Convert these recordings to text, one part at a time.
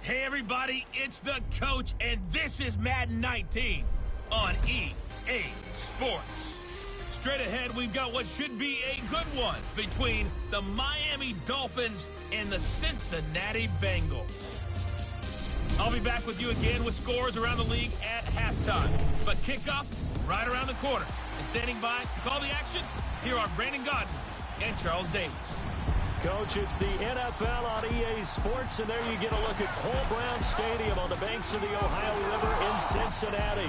Hey everybody, it's the coach, and this is Madden 19 on EA Sports. Straight ahead, we've got what should be a good one between the Miami Dolphins and the Cincinnati Bengals. I'll be back with you again with scores around the league at halftime. But kickoff right around the corner. And standing by to call the action, here are Brandon Godden and Charles Davis. Coach, it's the NFL on EA Sports, and there you get a look at Paul Brown Stadium on the banks of the Ohio River in Cincinnati.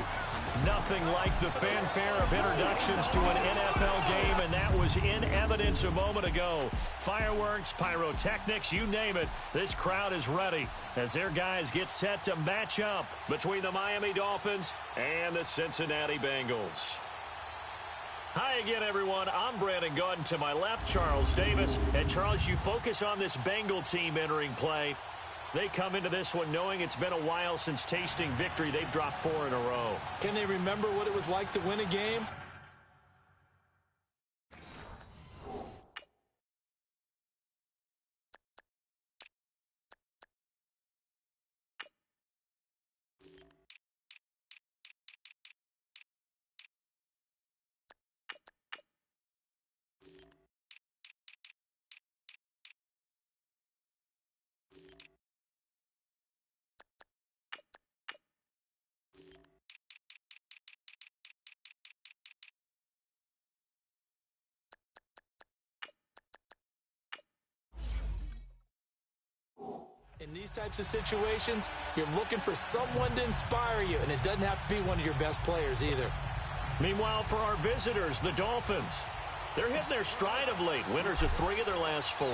Nothing like the fanfare of introductions to an NFL game, and that was in evidence a moment ago. Fireworks, pyrotechnics, you name it, this crowd is ready as their guys get set to match up between the Miami Dolphins and the Cincinnati Bengals. Hi again, everyone. I'm Brandon Godden. To my left, Charles Davis. And, Charles, you focus on this Bengal team entering play. They come into this one knowing it's been a while since tasting victory. They've dropped 4 in a row. Can they remember what it was like to win a game? In these types of situations, you're looking for someone to inspire you, and it doesn't have to be one of your best players either. Meanwhile, for our visitors, the Dolphins, they're hitting their stride of late. Winners of 3 of their last 4.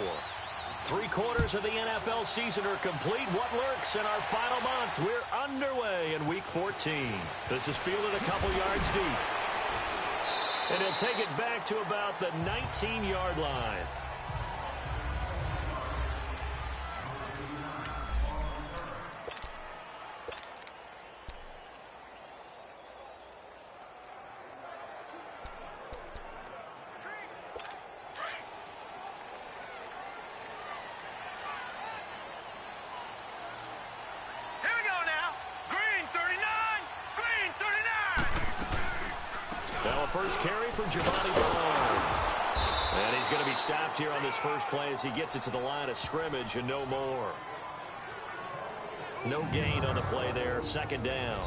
3 quarters of the NFL season are complete. What lurks in our final month? We're underway in Week 14. This is fielded a couple yards deep. And he'll take it back to about the 19-yard line. First carry for Giovanni Bernard. And he's going to be stopped here on this first play as he gets it to the line of scrimmage and no more. No gain on the play there. Second down.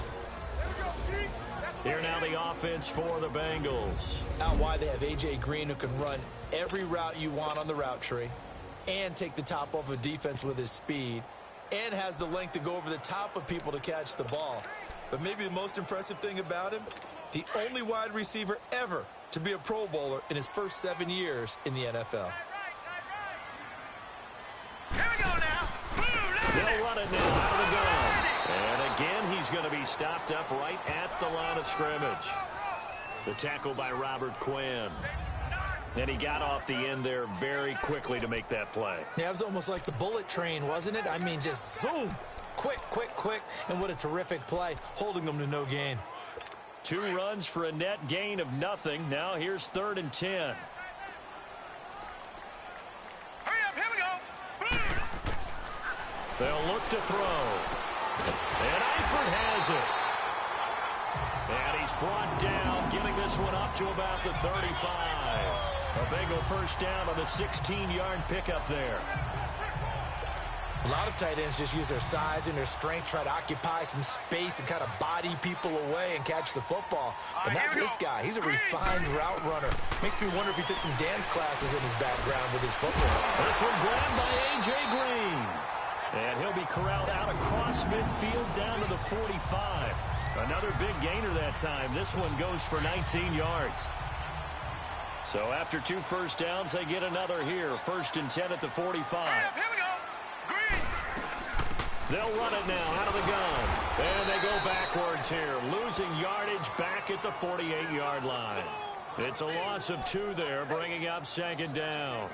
Here now the offense for the Bengals. Out wide they have A.J. Green, who can run every route you want on the route tree and take the top off of defense with his speed and has the length to go over the top of people to catch the ball. But maybe the most impressive thing about him, the only wide receiver ever to be a Pro Bowler in his first 7 years in the NFL. Here we go now. They'll run it now out of the gun. And again, he's going to be stopped up right at the line of scrimmage. The tackle by Robert Quinn. And he got off the end there very quickly to make that play. Yeah, it was almost like the bullet train, wasn't it? I mean, just zoom. Quick, quick, quick. And what a terrific play, holding them to no gain. 2 runs for a net gain of nothing. Now here's 3rd and 10. Hurry up, here we go. They'll look to throw. And Eifert has it. And he's brought down, getting this one up to about the 35. A Bengal first down on the 16-yard pickup there. A lot of tight ends just use their size and their strength, try to occupy some space and kind of body people away and catch the football. But not this guy. He's a refined route runner. Makes me wonder if he took some dance classes in his background with his football. This one grabbed by A.J. Green. And he'll be corralled out across midfield down to the 45. Another big gainer that time. This one goes for 19 yards. So after 2 first downs, they get another here. 1st and 10 at the 45. Here we go. Green. They'll run it now out of the gun. And they go backwards here, losing yardage back at the 48-yard line. It's a loss of 2 there, bringing up 2nd down.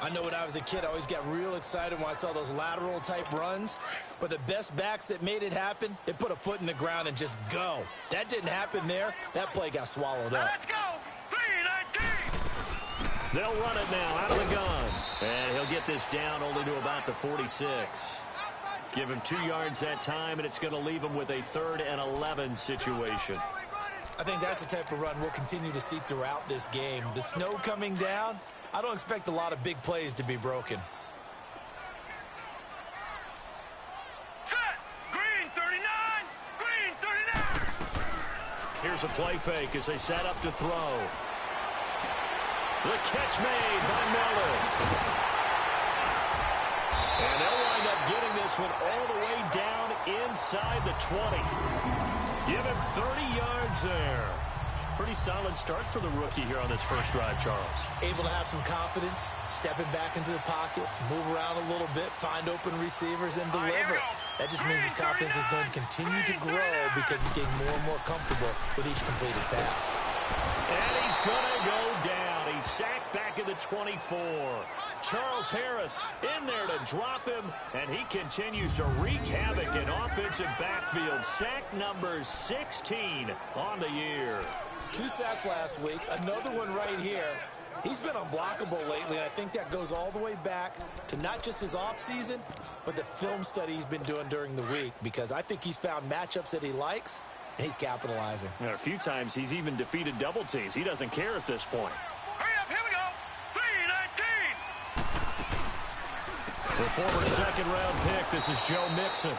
I know when I was a kid, I always got real excited when I saw those lateral-type runs. But the best backs that made it happen, they put a foot in the ground and just go. That didn't happen there. That play got swallowed up. Let's go. 3-19. They'll run it now out of the gun. And he'll get this down only to about the 46. Give him 2 yards that time, and it's going to leave him with a 3rd and 11 situation. I think that's the type of run we'll continue to see throughout this game. The snow coming down, I don't expect a lot of big plays to be broken. Set. Green 39. Green 39. Here's a play fake as they set up to throw. The catch made by Miller. And they'll wind up getting this one all the way down inside the 20. Give him 30 yards there. Pretty solid start for the rookie here on this first drive, Charles. Able to have some confidence, stepping back into the pocket, move around a little bit, find open receivers, and deliver. That just means his confidence is going to continue to grow because he's getting more and more comfortable with each completed pass. And he's going to go down. He's sacked back at the 24. Charles Harris in there to drop him, and he continues to wreak havoc in offensive backfield. Sack number 16 on the year. 2 sacks last week, another one right here. He's been unblockable lately, and I think that goes all the way back to not just his offseason, but the film study he's been doing during the week, because I think he's found matchups that he likes, and he's capitalizing. And a few times he's even defeated double teams. He doesn't care at this point. Hurry up. Here we go. 3-19. The former second-round pick, this is Joe Mixon.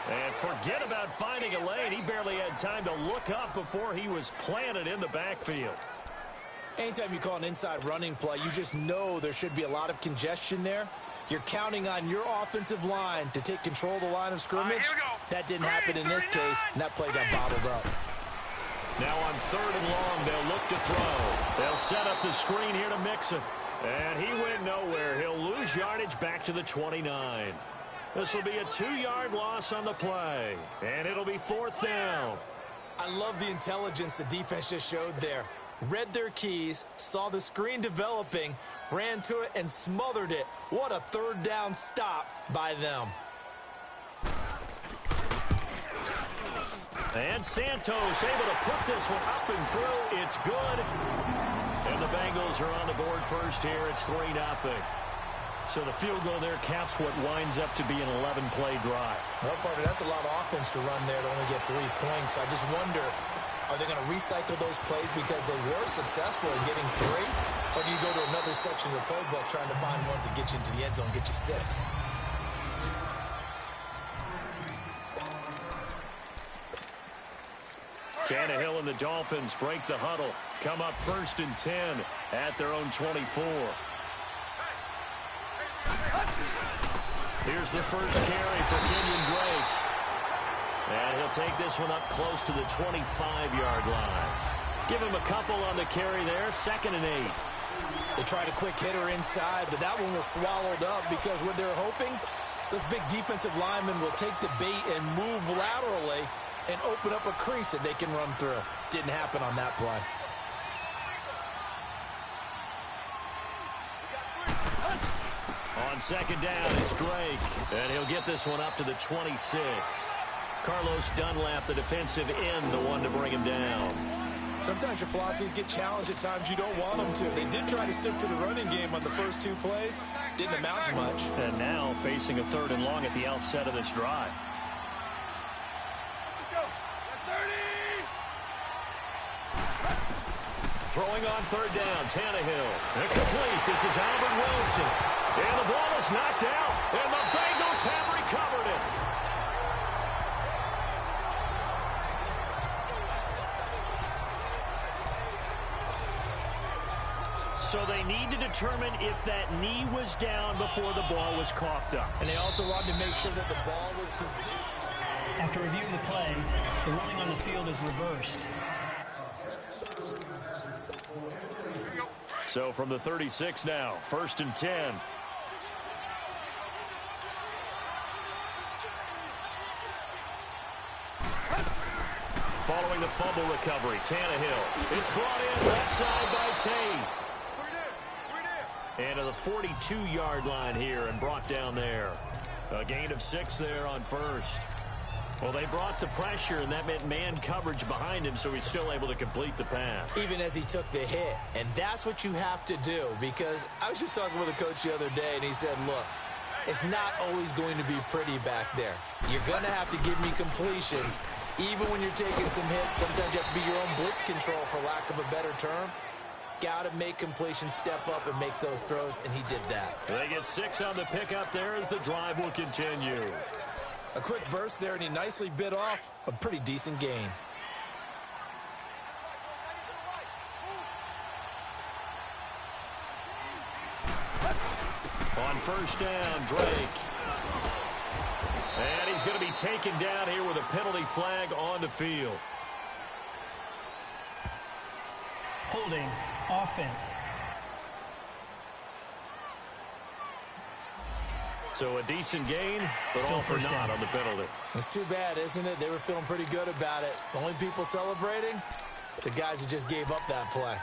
And forget about finding a lane. He barely had time to look up before he was planted in the backfield. Anytime you call an inside running play, you just know there should be a lot of congestion there. You're counting on your offensive line to take control of the line of scrimmage. Here we go. That didn't happen in this case, and that play got bottled up. Now on 3rd and long, they'll look to throw. They'll set up the screen here to Mixon. And he went nowhere. He'll lose yardage back to the 29. This will be a 2-yard loss on the play. And it'll be 4th down. I love the intelligence the defense just showed there. Read their keys, saw the screen developing, ran to it, and smothered it. What a 3rd down stop by them. And Santos able to put this one up and through. It's good. And the Bengals are on the board first here. It's 3-0. So the field goal there caps what winds up to be an 11-play drive. Well, partner, that's a lot of offense to run there to only get 3 points. So I just wonder, are they going to recycle those plays because they were successful in getting 3? Or do you go to another section of the playbook trying to find ones that get you into the end zone and get you 6? Tannehill and the Dolphins break the huddle. Come up 1st and 10 at their own 24. Here's the first carry for Kenyon Drake. And he'll take this one up close to the 25-yard line. Give him a couple on the carry there. 2nd and 8. They tried a quick hitter inside, but that one was swallowed up because what they're hoping, those big defensive linemen will take the bait and move laterally and open up a crease that they can run through. Didn't happen on that play. On 2nd down, it's Drake. And he'll get this one up to the 26. Carlos Dunlap, the defensive end, the one to bring him down. Sometimes your philosophies get challenged at times you don't want them to. They did try to stick to the running game on the first 2 plays. Didn't amount to much. And now facing a 3rd and long at the outset of this drive. Throwing on third down, Tannehill. Incomplete. This is Albert Wilson. And the ball is knocked out. And the Bengals have recovered it. So they need to determine if that knee was down before the ball was coughed up. And they also wanted to make sure that the ball was positioned. After reviewing the play, the ruling on the field is reversed. So from the 36 now, 1st and 10. Following the fumble recovery, Tannehill. It's brought in left side by Tate. And to the 42-yard line here and brought down there. A gain of 6 there on first. Well, they brought the pressure, and that meant man coverage behind him, so he's still able to complete the pass. Even as he took the hit. And that's what you have to do, because I was just talking with a coach the other day, and he said, look, it's not always going to be pretty back there. You're going to have to give me completions. Even when you're taking some hits, sometimes you have to be your own blitz control, for lack of a better term. Got to make completions, step up, and make those throws, and he did that. They get 6 on the pickup there as the drive will continue. A quick burst there, and he nicely bit off a pretty decent gain. On first down, Drake. And he's going to be taken down here with a penalty flag on the field. Holding offense. So a decent gain, but Still all for first naught down. on the penalty. It's too bad, isn't it? They were feeling pretty good about it. The only people celebrating, the guys who just gave up that play.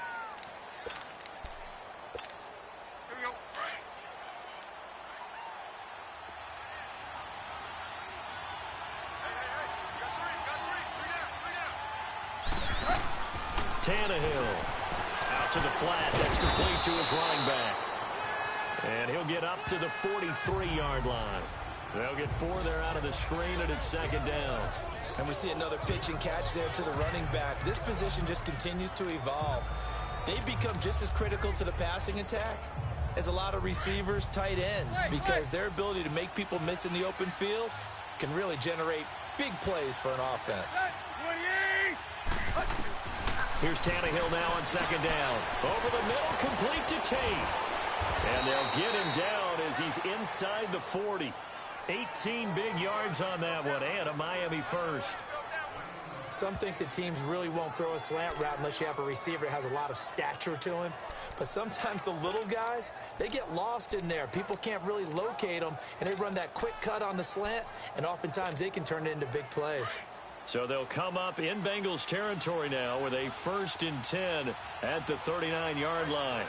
Here we go. Tannehill out to the flat. That's complete to his running back. And he'll get up to the 43-yard line. They'll get 4 there out of the screen, and it's 2nd down. And we see another pitch and catch there to the running back. This position just continues to evolve. They've become just as critical to the passing attack as a lot of receivers, tight ends, because their ability to make people miss in the open field can really generate big plays for an offense. Here's Tannehill now on 2nd down. Over the middle, complete to Tate. And they'll get him down as he's inside the 40. 18 big yards on that one, and a Miami first. Some think that teams really won't throw a slant route unless you have a receiver that has a lot of stature to him. But sometimes the little guys, they get lost in there. People can't really locate them, and they run that quick cut on the slant, and oftentimes they can turn it into big plays. So they'll come up in Bengals territory now with a 1st and 10 at the 39-yard line.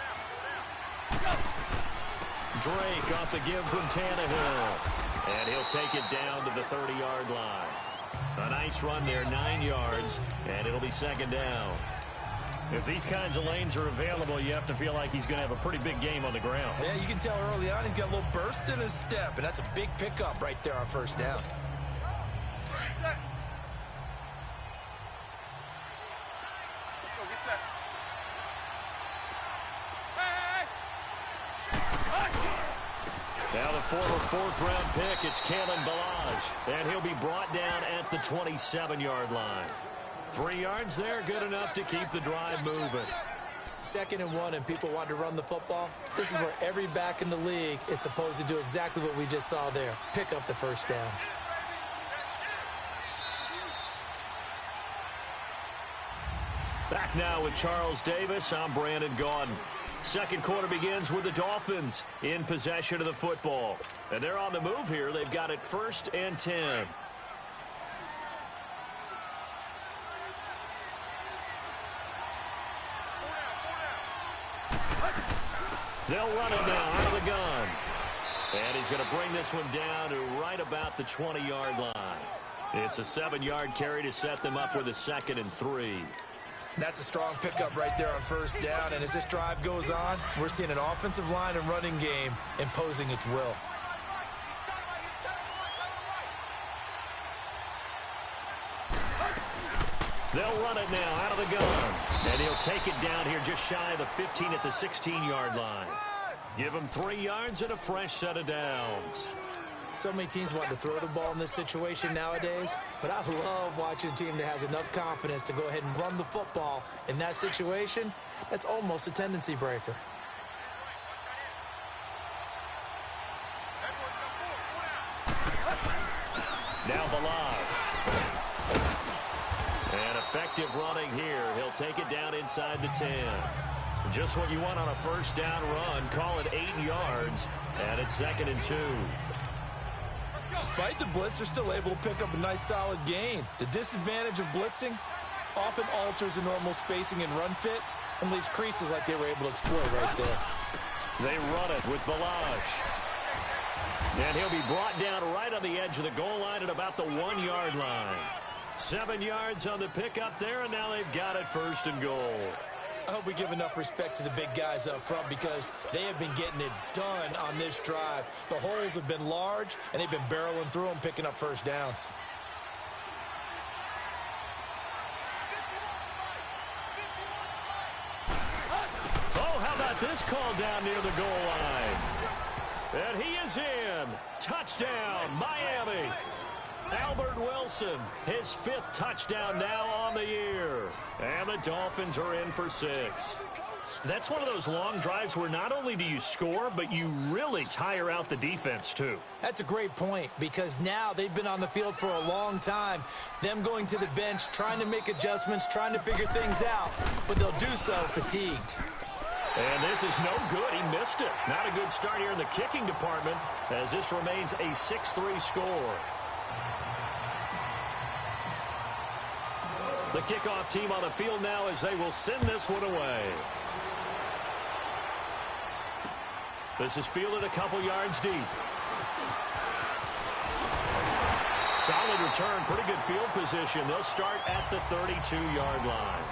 Drake off the give from Tannehill. And he'll take it down to the 30-yard line. A nice run there, 9 yards, and it'll be 2nd down. If these kinds of lanes are available, you have to feel like he's going to have a pretty big game on the ground. Yeah, you can tell early on he's got a little burst in his step, and that's a big pickup right there on 1st down. Now the former 4th-round pick, it's Kalen Ballage, and he'll be brought down at the 27-yard line. 3 yards there, good enough to keep the drive moving. 2nd and 1, and people want to run the football. This is where every back in the league is supposed to do exactly what we just saw there. Pick up the 1st down. Back now with Charles Davis. I'm Brandon Gaudin. 2nd quarter begins with the Dolphins in possession of the football. And they're on the move here. They've got it 1st and 10. They'll run it now out of the gun. And he's going to bring this one down to right about the 20-yard line. It's a 7-yard carry to set them up with a 2nd and 3. That's a strong pickup right there on 1st down, and as this drive goes on, we're seeing an offensive line and running game imposing its will. They'll run it now out of the gun. And he'll take it down here just shy of the 15 at the 16-yard line. Give him 3 yards and a fresh set of downs. So many teams want to throw the ball in this situation nowadays, but I love watching a team that has enough confidence to go ahead and run the football in that situation. That's almost a tendency breaker. Now Balaj. And effective running here. He'll take it down inside the 10. Just what you want on a first down run. Call it 8 yards. And it's 2nd and 2. Despite the blitz, they're still able to pick up a nice solid gain. The disadvantage of blitzing often alters the normal spacing and run fits and leaves creases like they were able to exploit right there. They run it with Balaj. And he'll be brought down right on the edge of the goal line at about the 1-yard line. 7 yards on the pickup there, and now they've got it 1st and goal. I hope we give enough respect to the big guys up front because they have been getting it done on this drive. The holes have been large, and they've been barreling through them, picking up first downs. Oh, how about this call down near the goal line? And he is in. Touchdown, Miami. Albert Wilson, his 5th touchdown now on the year. And the Dolphins are in for 6. That's one of those long drives where not only do you score, but you really tire out the defense, too. That's a great point because now they've been on the field for a long time. Them going to the bench, trying to make adjustments, trying to figure things out, but they'll do so fatigued. And this is no good. He missed it. Not a good start here in the kicking department as this remains a 6-3 score. The kickoff team on the field now as they will send this one away. This is fielded a couple yards deep. Solid return, pretty good field position. They'll start at the 32-yard line.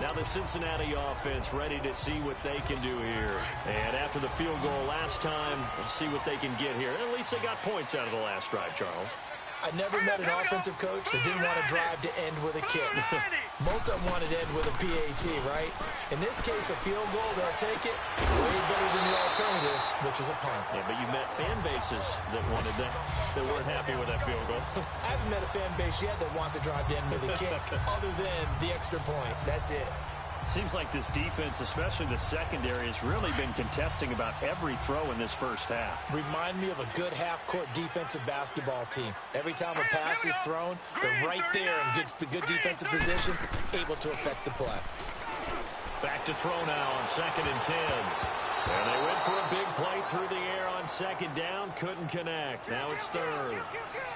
Now the Cincinnati offense ready to see what they can do here. And after the field goal last time, we'll see what they can get here. At least they got points out of the last drive, Charles. I never met an offensive coach that didn't want to drive to end with a kick. Most of them wanted to end with a PAT, right? In this case, a field goal, they'll take it way better than the alternative, which is a punt. Yeah, but you met fan bases that wanted that, that weren't happy with that field goal. I haven't met a fan base yet that wants to drive to end with a kick other than the extra point. That's it. Seems like this defense, especially the secondary, has really been contesting about every throw in this first half. Remind me of a good half-court defensive basketball team. Every time a pass is thrown, they're right there in good defensive position, able to affect the play. Back to throw now on 2nd and 10. And they went for a big play through the air on 2nd down. Couldn't connect. Now it's 3rd.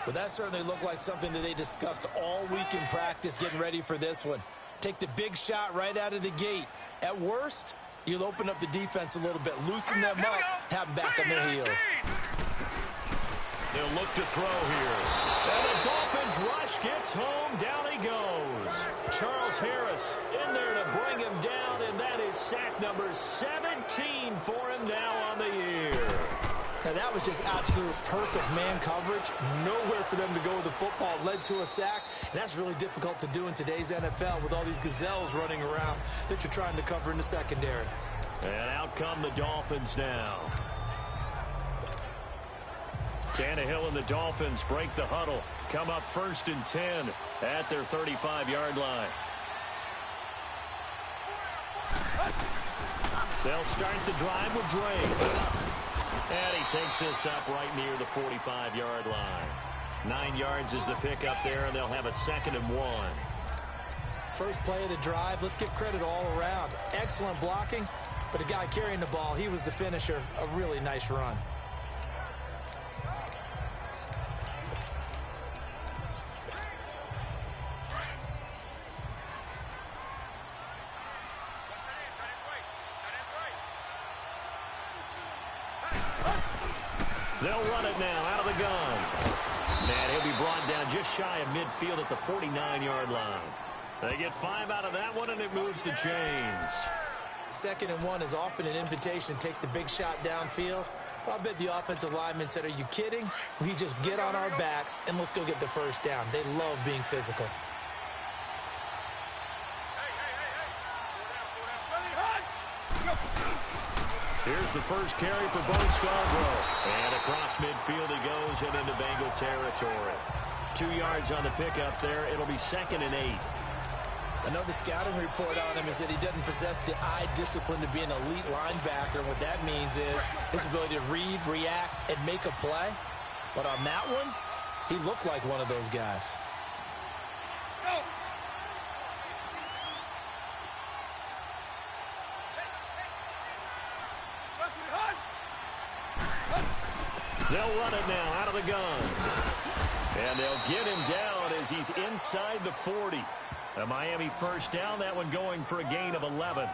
Well, that certainly looked like something that they discussed all week in practice getting ready for this one. Take the big shot right out of the gate. At worst, you'll open up the defense a little bit, loosen them up, have them back on their heels. They'll look to throw here. And the Dolphins rush gets home. Down he goes. Charles Harris in there to bring him down, and that is sack number 17 for him now on the year. Now, that was just absolute perfect man coverage. Nowhere for them to go with the football. Led to a sack, and that's really difficult to do in today's NFL with all these gazelles running around that you're trying to cover in the secondary. And out come the Dolphins now. Tannehill and the Dolphins break the huddle. Come up 1st and 10 at their 35-yard line. They'll start the drive with Drake. And he takes this up right near the 45-yard line. 9 yards is the pickup there, and they'll have a 2nd and 1. First play of the drive, let's give credit all around. Excellent blocking, but the guy carrying the ball, he was the finisher. A really nice run. They'll run it now out of the gun. And he'll be brought down just shy of midfield at the 49-yard line. They get 5 out of that one, and it moves the chains. 2nd and 1 is often an invitation to take the big shot downfield. I bet the offensive lineman said, are you kidding? We just get on our backs and let's go get the first down. They love being physical. Here's the first carry for Bo Scarborough. And across midfield he goes and into Bengal territory. 2 yards on the pickup there. It'll be 2nd and 8. I know the scouting report on him is that he doesn't possess the eye discipline to be an elite linebacker. What that means is his ability to read, react, and make a play. But on that one, he looked like one of those guys. They'll run it now out of the gun. And they'll get him down as he's inside the 40. A Miami first down, that one going for a gain of 11.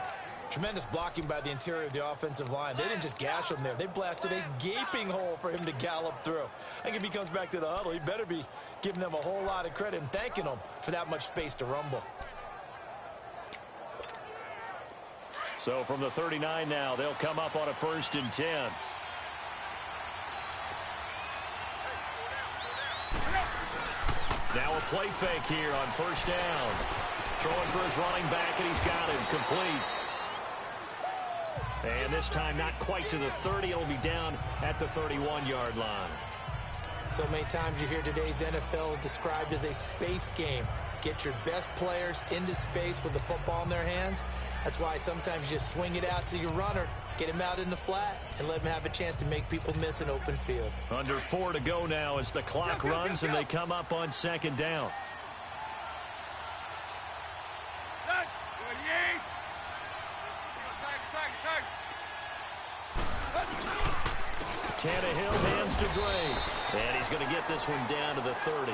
Tremendous blocking by the interior of the offensive line. They didn't just gash him there. They blasted a gaping hole for him to gallop through. I think if he comes back to the huddle, he better be giving them a whole lot of credit and thanking them for that much space to rumble. So from the 39 now, they'll come up on a 1st and 10. Now a play fake here on 1st down. Throwing for his running back, and he's got him complete. And this time not quite to the 30. It'll be down at the 31-yard line. So many times you hear today's NFL described as a space game. Get your best players into space with the football in their hands. That's why sometimes you just swing it out to your runner, get him out in the flat, and let him have a chance to make people miss an open field. Under 4 to go now as the clock runs and they come up on 2nd down. Tannehill hands to Drake. And he's going to get this one down to the 30.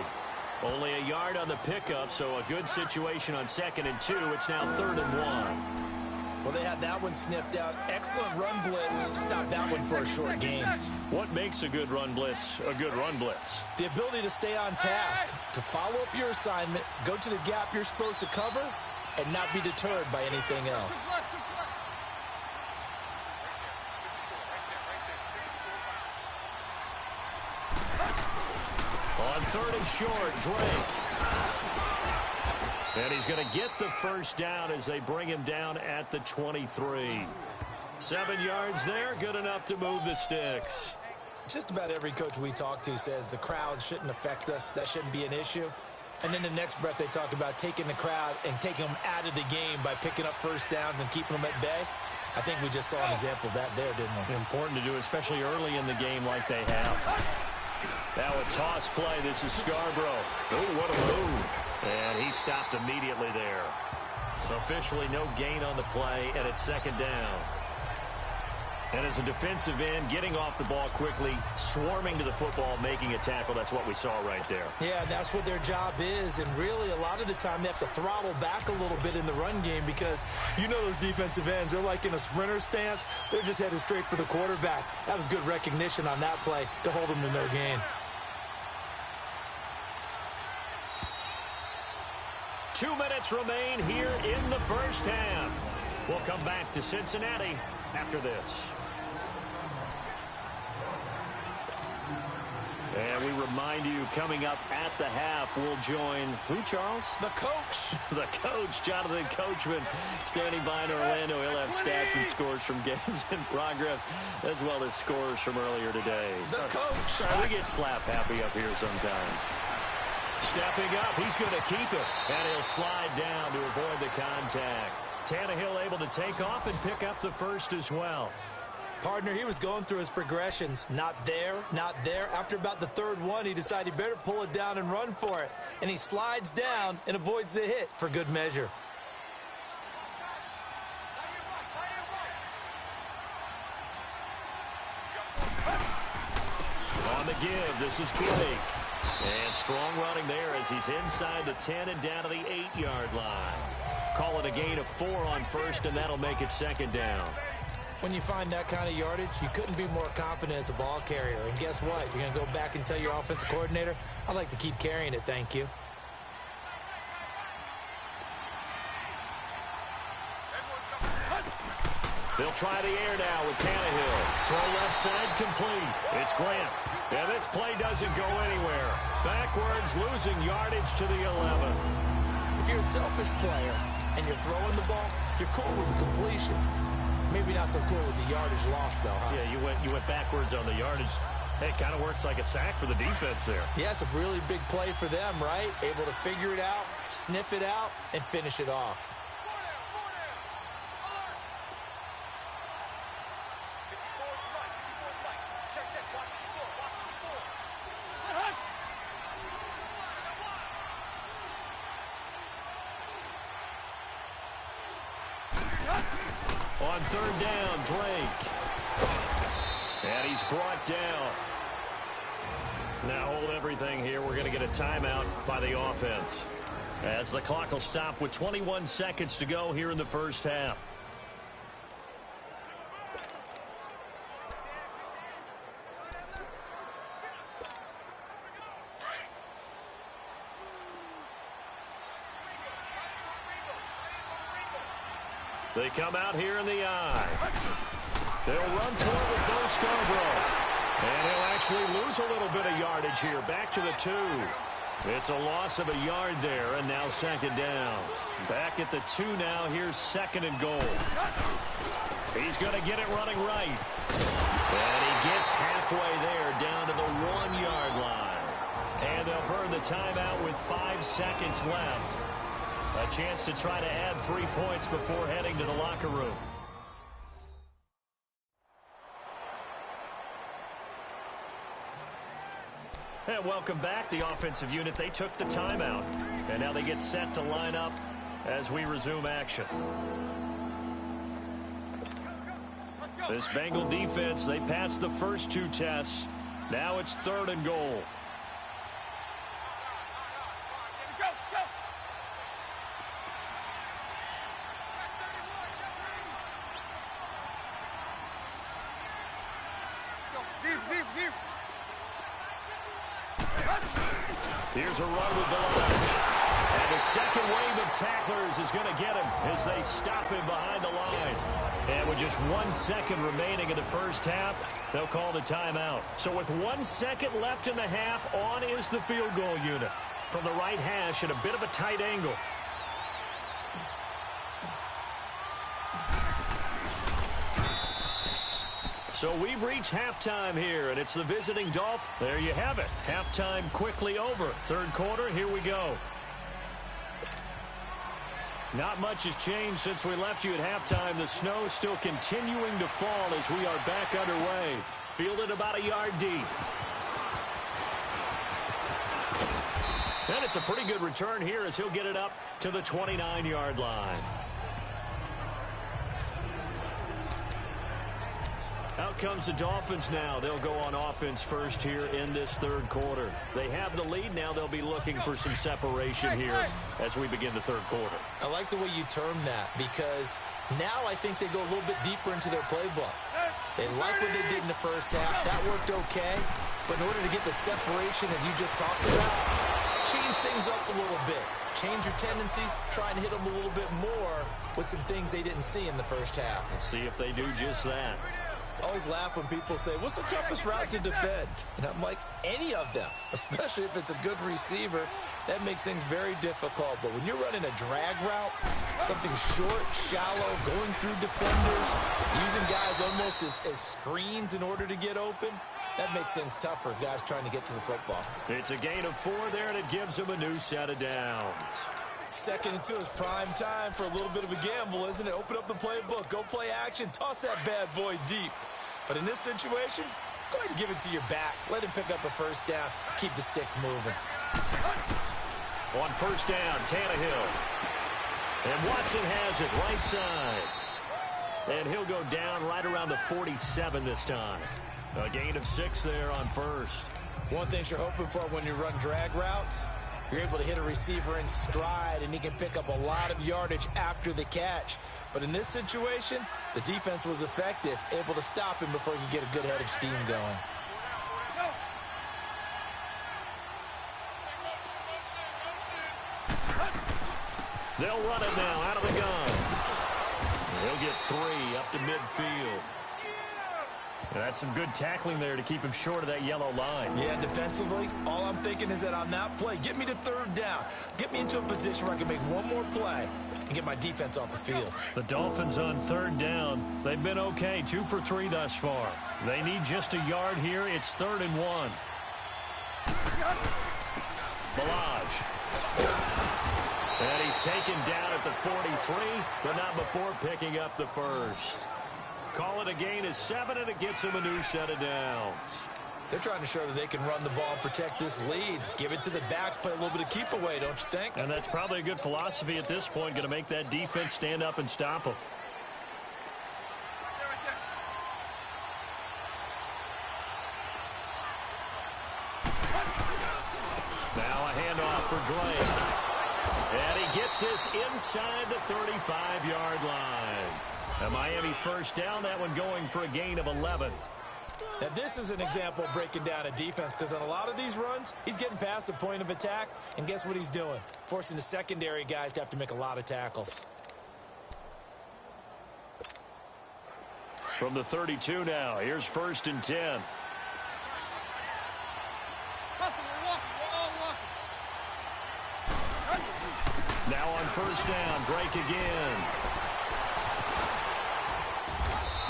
Only a yard on the pickup, so a good situation on 2nd and 2. It's now 3rd and 1. Well, they had that one sniffed out. Excellent run blitz. Stop that one for a short gain. What makes a good run blitz a good run blitz? The ability to stay on task, to follow up your assignment, go to the gap you're supposed to cover, and not be deterred by anything else. On 3rd and short, Drake. And he's going to get the first down as they bring him down at the 23. 7 yards there, good enough to move the sticks. Just about every coach we talk to says the crowd shouldn't affect us. That shouldn't be an issue. And then the next breath they talk about taking the crowd and taking them out of the game by picking up first downs and keeping them at bay. I think we just saw an example of that there, didn't we? Important to do, especially early in the game like they have. Now a toss play. This is Scarborough. Oh, what a move. And he stopped immediately there. So officially no gain on the play, and it's 2nd down. And as a defensive end, getting off the ball quickly, swarming to the football, making a tackle. That's what we saw right there. Yeah, that's what their job is. And really, a lot of the time, they have to throttle back a little bit in the run game because you know those defensive ends, they're like in a sprinter stance. They're just headed straight for the quarterback. That was good recognition on that play to hold them to no gain. 2 minutes remain here in the first half. We'll come back to Cincinnati after this. And we remind you, coming up at the half, we'll join who, Charles? The coach. The coach, Jonathan Coachman, standing by in Orlando. He'll have stats and scores from games in progress, as well as scores from earlier today. The coach. Sorry, we get slap happy up here sometimes. Stepping up, he's going to keep it. And he'll slide down to avoid the contact. Tannehill able to take off and pick up the first as well. Partner, he was going through his progressions. Not there, not there. After about the 3rd one, he decided he better pull it down and run for it. And he slides down and avoids the hit for good measure. On the give, this is Drake. And strong running there as he's inside the 10 and down to the 8-yard line. Call it a gain of 4 on 1st, and that'll make it 2nd down. When you find that kind of yardage, you couldn't be more confident as a ball carrier. And guess what? You're going to go back and tell your offensive coordinator, I'd like to keep carrying it, thank you. They'll try the air now with Tannehill. Throw left side complete. It's Grant. And this play doesn't go anywhere. Backwards, losing yardage to the 11. If you're a selfish player and you're throwing the ball, you're cool with the completion. Maybe not so cool with the yardage loss, though, huh? Yeah, you went backwards on the yardage. Hey, it kind of works like a sack for the defense there. Yeah, it's a really big play for them, right? Able to figure it out, sniff it out, and finish it off. On third down, Drake. And he's brought down. Now hold everything here. We're going to get a timeout by the offense, as the clock will stop with 21 seconds to go here in the first half. They come out here in the eye. They'll run for it with Bo Scarborough. And he'll actually lose a little bit of yardage here. Back to the 2. It's a loss of a yard there, and now second down. Back at the 2 now. Here's second and goal. He's going to get it running right. And he gets halfway there, down to the 1-yard line. And they'll burn the timeout with 5 seconds left. A chance to try to add 3 points before heading to the locker room. And welcome back. The offensive unit, they took the timeout. And now they get set to line up as we resume action. This Bengal defense, they passed the first 2 tests. Now it's third and goal. Here's a run with della. And the second wave of tacklers is going to get him as they stop him behind the line. And with just 1 second remaining in the first half, they'll call the timeout. So with 1 second left in the half, on is the field goal unit. From the right hash at a bit of a tight angle. So we've reached halftime here, and it's the visiting Dolphins. There you have it. Halftime quickly over. Third quarter, here we go. Not much has changed since we left you at halftime. The snow still continuing to fall as we are back underway. Fielded about a yard deep. And it's a pretty good return here as he'll get it up to the 29-yard line. Out comes the Dolphins now. They'll go on offense first here in this third quarter. They have the lead. Now they'll be looking for some separation here as we begin the third quarter. I like the way you term that, because now I think they go a little bit deeper into their playbook. They like what they did in the first half. That worked okay. But in order to get the separation that you just talked about, change things up a little bit. Change your tendencies. Try and hit them a little bit more with some things they didn't see in the first half. We'll see if they do just that. I always laugh when people say, what's the toughest route to defend? And I'm like, any of them, especially if it's a good receiver. That makes things very difficult. But when you're running a drag route, something short, shallow, going through defenders, using guys almost as screens in order to get open, that makes things tough for guys trying to get to the football. It's a gain of 4 there, and it gives them a new set of downs. Second and 2 is prime time for a little bit of a gamble, isn't it? Open up the playbook, go play action, toss that bad boy deep. But in this situation, go ahead and give it to your back. Let him pick up a first down, keep the sticks moving. On first down, Tannehill. And Watson has it right side. And he'll go down right around the 47 this time. A gain of 6 there on first. One thing you're hoping for when you run drag routes, you're able to hit a receiver in stride, and he can pick up a lot of yardage after the catch. But in this situation, the defense was effective, able to stop him before he could get a good head of steam going. They'll run it now out of the gun. He'll get 3 up to midfield. And that's some good tackling there to keep him short of that yellow line. Yeah, defensively, all I'm thinking is that on that play, get me to 3rd down. Get me into a position where I can make one more play and get my defense off the field. The Dolphins on 3rd down. They've been okay, 2 for 3 thus far. They need just a yard here. It's 3rd and 1. Balaj. And he's taken down at the 43, but not before picking up the first. Call it a gain of 7, and it gets him a new set of downs. They're trying to show that they can run the ball and protect this lead. Give it to the backs, play a little bit of keep away, don't you think? And that's probably a good philosophy at this point, going to make that defense stand up and stop them. Now a handoff for Drake. And he gets this inside the 35-yard line. A Miami first down, that one going for a gain of 11. Now, this is an example of breaking down a defense, because on a lot of these runs, he's getting past the point of attack, and guess what he's doing? Forcing the secondary guys to have to make a lot of tackles. From the 32 now, here's 1st and 10. Now on 1st down, Drake again.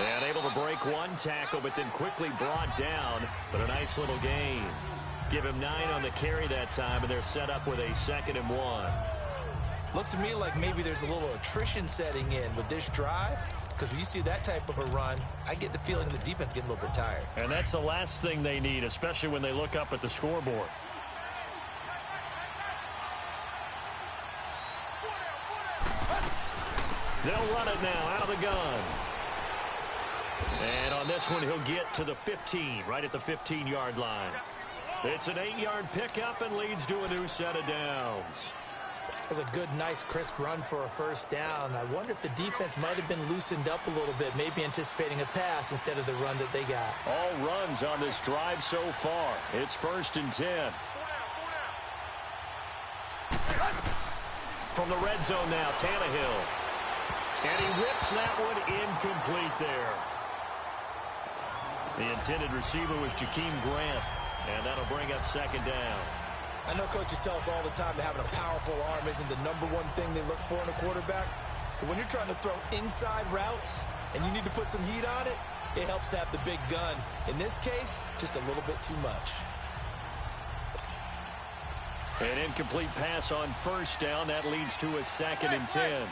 And able to break one tackle, but then quickly brought down. But a nice little gain. Give him 9 on the carry that time, and they're set up with a 2nd and 1. Looks to me like maybe there's a little attrition setting in with this drive, because when you see that type of a run, I get the feeling the defense getting a little bit tired. And that's the last thing they need, especially when they look up at the scoreboard. They'll run it now out of the gun. And on this one, he'll get to the 15, right at the 15-yard line. It's an 8-yard pickup and leads to a new set of downs. That's a good, nice, crisp run for a 1st down. I wonder if the defense might have been loosened up a little bit, maybe anticipating a pass instead of the run that they got. All runs on this drive so far. It's 1st and 10. From the red zone now, Tannehill. And he whips that one incomplete there. The intended receiver was Jakeem Grant, and that'll bring up 2nd down. I know coaches tell us all the time that having a powerful arm isn't the #1 thing they look for in a quarterback. But when you're trying to throw inside routes and you need to put some heat on it, it helps to have the big gun. In this case, just a little bit too much. An incomplete pass on 1st down. That leads to a 2nd and 10.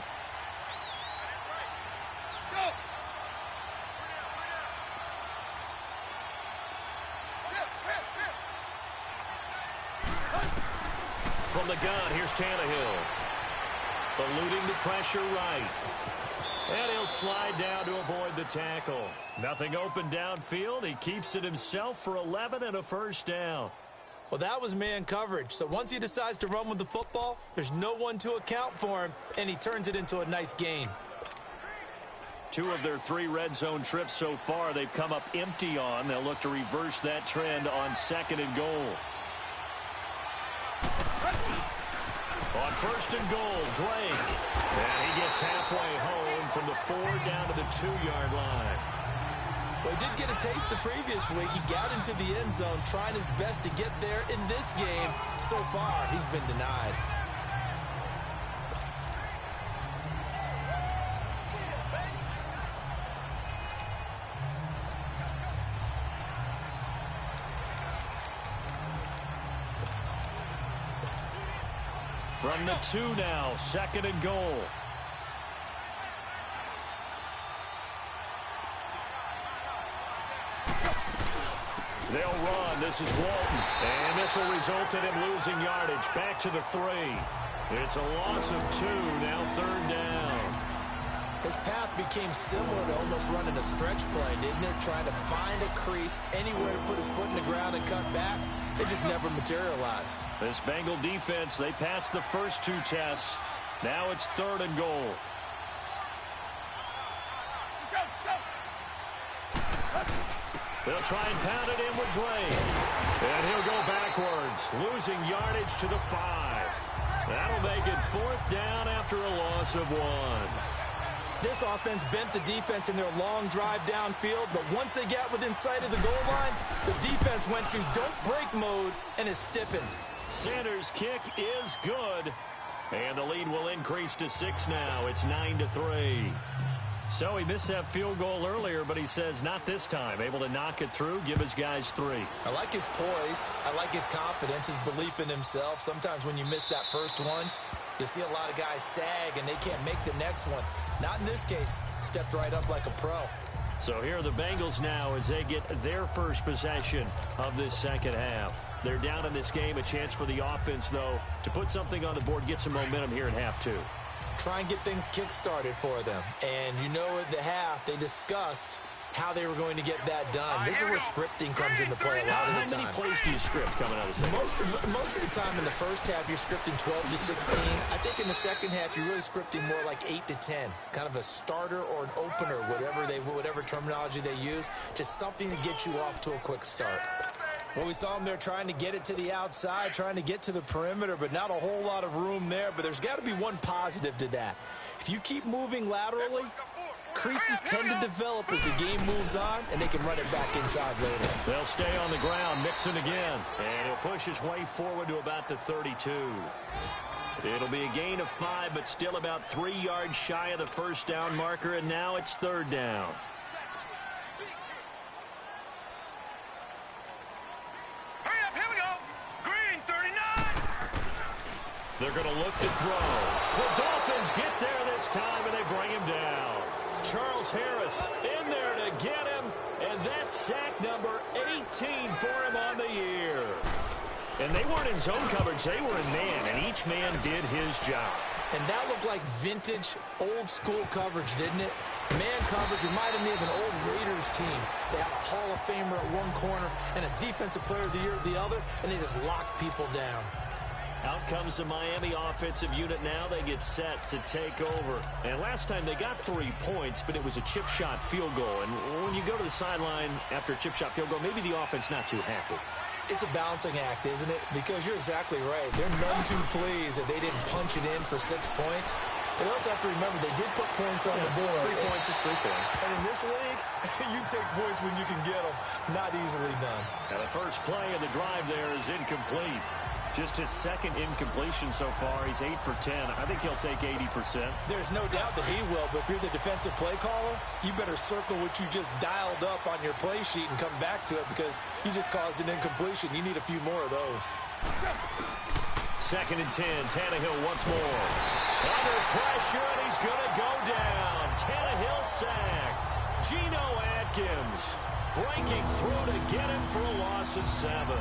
From the gun, here's Tannehill. Eluding the pressure right. And he'll slide down to avoid the tackle. Nothing open downfield. He keeps it himself for 11 and a 1st down. Well, that was man coverage. So once he decides to run with the football, there's no one to account for him, and he turns it into a nice gain. 2 of their 3 red zone trips so far, they've come up empty on. They'll look to reverse that trend on 2nd and goal. On 1st and goal, Drake. And he gets halfway home from the 4 down to the 2-yard line. Well, he did get a taste the previous week. He got into the end zone, trying his best to get there in this game. So far, he's been denied. From the 2 now, 2nd and goal. They'll run. This is Walton. And this will result in him losing yardage. Back to the 3. It's a loss of 2. Now 3rd down. His path became similar to almost running a stretch play, didn't it? Trying to find a crease, anywhere to put his foot in the ground and cut back. It just never materialized. This Bengal defense, they passed the first 2 tests. Now it's 3rd and goal. They'll try and pound it in with Drake. And he'll go backwards, losing yardage to the 5. That'll make it 4th down after a loss of 1. This offense bent the defense in their long drive downfield, but once they got within sight of the goal line, the defense went to don't break mode and is stiffened. Sanders' kick is good, and the lead will increase to 6 now. It's 9-3. So he missed that field goal earlier, but he says not this time. Able to knock it through, give his guys 3. I like his poise. I like his confidence, his belief in himself. Sometimes when you miss that first one, you see a lot of guys sag and they can't make the next one. Not in this case. Stepped right up like a pro. So here are the Bengals now as they get their first possession of this second half. They're down in this game. A chance for the offense, though, to put something on the board, get some momentum here in half 2. Try and get things kick-started for them. And you know at the half, they discussed how they were going to get that done. This is where scripting comes into play a lot of the time. How many plays do you script coming out of the second? Most of the time in the first half, you're scripting 12 to 16. I think in the second half, you're really scripting more like 8 to 10. Kind of a starter or an opener, whatever terminology they use. Just something to get you off to a quick start. Well, we saw them there trying to get it to the outside, trying to get to the perimeter, but not a whole lot of room there. But there's got to be one positive to that. If you keep moving laterally, creases tend to develop as the game moves on, and they can run it back inside later. They'll stay on the ground, mixing again. And he'll push his way forward to about the 32. It'll be a gain of 5, but still about 3 yards shy of the first down marker, and now it's 3rd down. Hurry up, here we go. Green, 39. They're going to look to throw. The Dolphins get there this time, and they bring him down. Charles Harris in there to get him, and that's sack number 18 for him on the year. And they weren't in zone coverage, they were in man, and each man did his job. And that looked like vintage, old-school coverage, didn't it? Man coverage reminded me of an old Raiders team. They had a Hall of Famer at one corner and a Defensive Player of the Year at the other, and they just locked people down. Out comes the Miami offensive unit now. They get set to take over. And last time they got 3 points, but it was a chip shot field goal. And when you go to the sideline after a chip shot field goal, maybe the offense not too happy. It's a balancing act, isn't it? Because you're exactly right. They're none too pleased that they didn't punch it in for 6 points. But you also have to remember they did put points on the board. 3 points is 3 points. And in this league, you take points when you can get them. Not easily done. Now the first play of the drive there is incomplete. Just his second incompletion so far. He's 8 for 10. I think he'll take 80%. There's no doubt that he will, but if you're the defensive play caller, you better circle what you just dialed up on your play sheet and come back to it because you just caused an incompletion. You need a few more of those. 2nd and 10. Tannehill once more. Under pressure, and he's going to go down. Tannehill sacked. Geno Atkins breaking through to get him for a loss of 7.